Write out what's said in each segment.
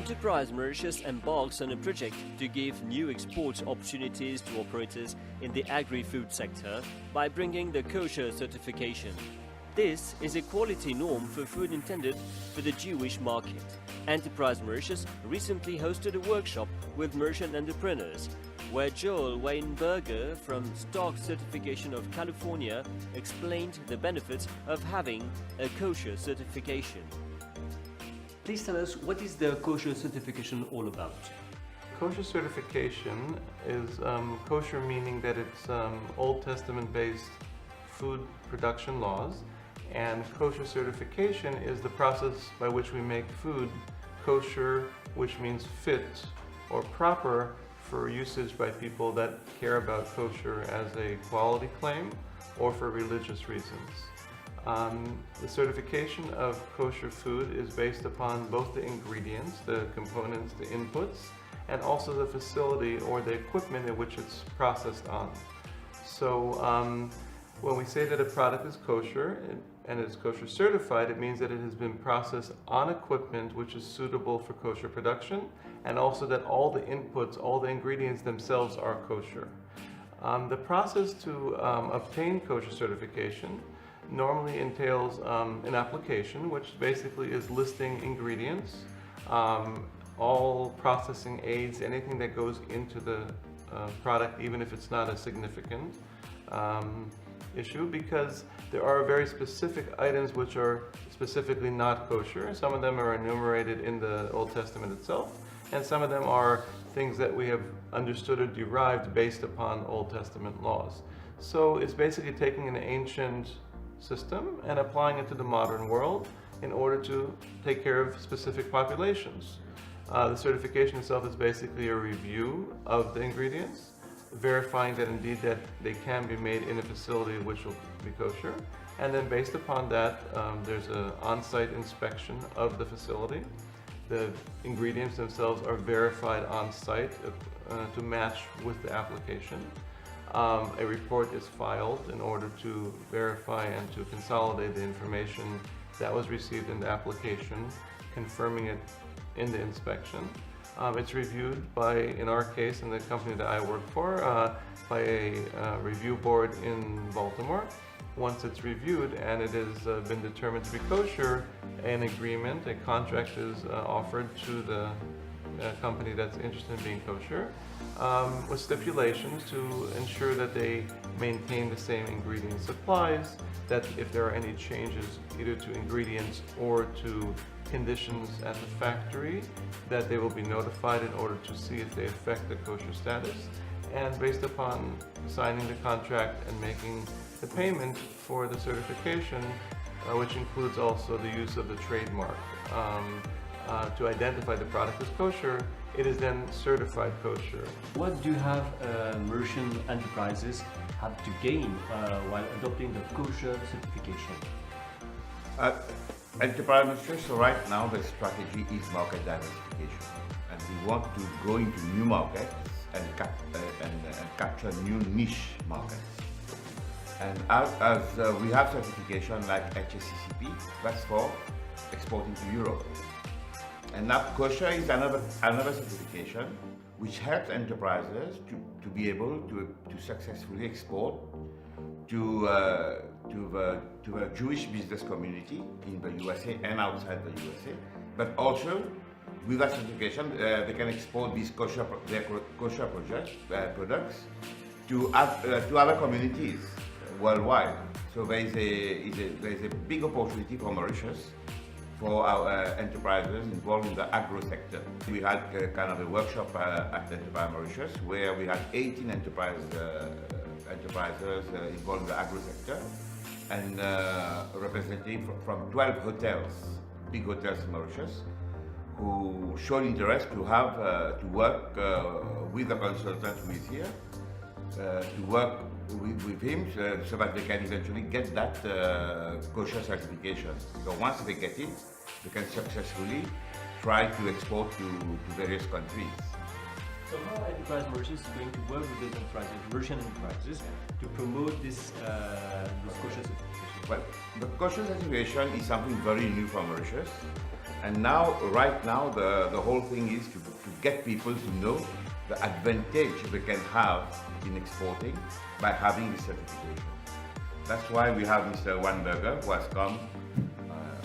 Enterprise Mauritius embarks on a project to give new export opportunities to operators in the agri-food sector by bringing the Kocher certification. This is a quality norm for food intended for the Jewish market. Enterprise Mauritius recently hosted a workshop with Mauritian entrepreneurs where Joel Weinberger from Stock Certification of California explained the benefits of having a Kocher certification. Please tell us, what is the Kocher certification all about? Kocher certification is kosher, meaning that it's Old Testament based food production laws, and kosher certification is the process by which we make food kosher, which means fit or proper for usage by people that care about kosher as a quality claim or for religious reasons. The certification of kosher food is based upon both the ingredients, the components, the inputs, and also the facility or the equipment in which it's processed on. So when we say that a product is kosher and it's kosher certified, it means that it has been processed on equipment which is suitable for kosher production, and also that all the inputs, all the ingredients themselves are kosher. The process to obtain kosher certification normally entails an application, which basically is listing ingredients, all processing aids, anything that goes into the product, even if it's not a significant issue, because there are very specific items which are specifically not kosher. Some of them are enumerated in the Old Testament itself, and some of them are things that we have understood or derived based upon Old Testament laws. So it's basically taking an ancient system and applying it to the modern world in order to take care of specific populations. The certification itself is basically a review of the ingredients, verifying that indeed that they can be made in a facility which will be kosher, and then based upon that there's an on-site inspection of the facility. The ingredients themselves are verified on-site to match with the application. A report is filed in order to verify and to consolidate the information that was received in the application, confirming it in the inspection. It's reviewed by, in our case, in the company that I work for, by a review board in Baltimore. Once it's reviewed and it has been determined to be kosher, an agreement, a contract is offered to the company that's interested in being kosher, with stipulations to ensure that they maintain the same ingredient supplies, that if there are any changes either to ingredients or to conditions at the factory, that they will be notified in order to see if they affect the kosher status. And based upon signing the contract and making the payment for the certification, which includes also the use of the trademark to identify the product as kosher, it is then certified kosher. What do you have Mauritian enterprises have to gain while adopting the Kocher certification? Enterprise Mauritius, right now the strategy is market diversification, and we want to go into new markets and capture new niche markets. And as we have certification like HACCP, that's for exporting to Europe. And now Kocher is another certification which helps enterprises to be able to successfully export to the Jewish business community in the USA and outside the USA. But also, with that certification, they can export these their kosher products to other communities worldwide. So there is a big opportunity for Mauritius, for our enterprises involved in the agro sector. We had kind of a workshop at Enterprise Mauritius where we had 18 enterprises involved in the agro sector, and representatives from 12 hotels, big hotels in Mauritius, who showed interest to have to work with the consultant who is here, to work with him so that they can eventually get that kosher certification. So once they get it, they can successfully try to export to various countries. So how Enterprise Mauritius is going to work with those enterprises, Mauritian enterprises, to promote this kosher certification? Well, the kosher certification is something very new for Mauritius, And now, right now, the whole thing is to get people to know the advantage they can have in exporting by having this certification. That's why we have Mr. Weinberger, who has come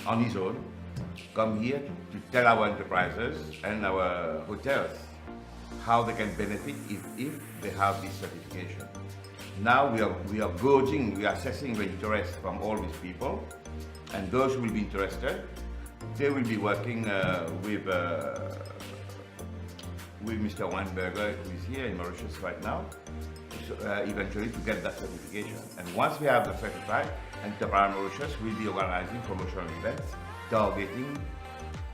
on his own, come here to tell our enterprises and our hotels how they can benefit if they have this certification. Now we are gauging, we are assessing the interest from all these people, and those who will be interested, they will be working with Mr. Weinberger, who is here in Mauritius right now, eventually to get that certification. And once we have the certified, Enterprise Mauritius will be organizing promotional events targeting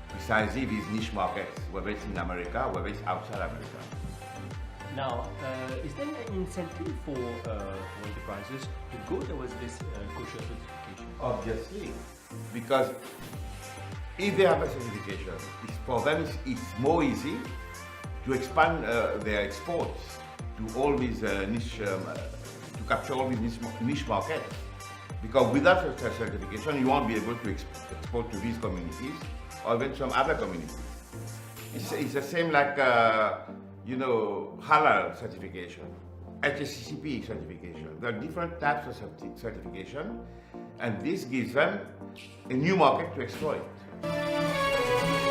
precisely these niche markets, whether it's in America, whether it's outside America. Now, is there an incentive for enterprises to go towards this Kocher certification? Obviously, because if they have a certification, for them it's more easy to expand their exports to all these niche, to capture all these niche markets. Because without a certification, you won't be able to export to these communities or even some other communities. It's the same like, halal certification, HACCP certification. There are different types of certification, and this gives them a new market to exploit.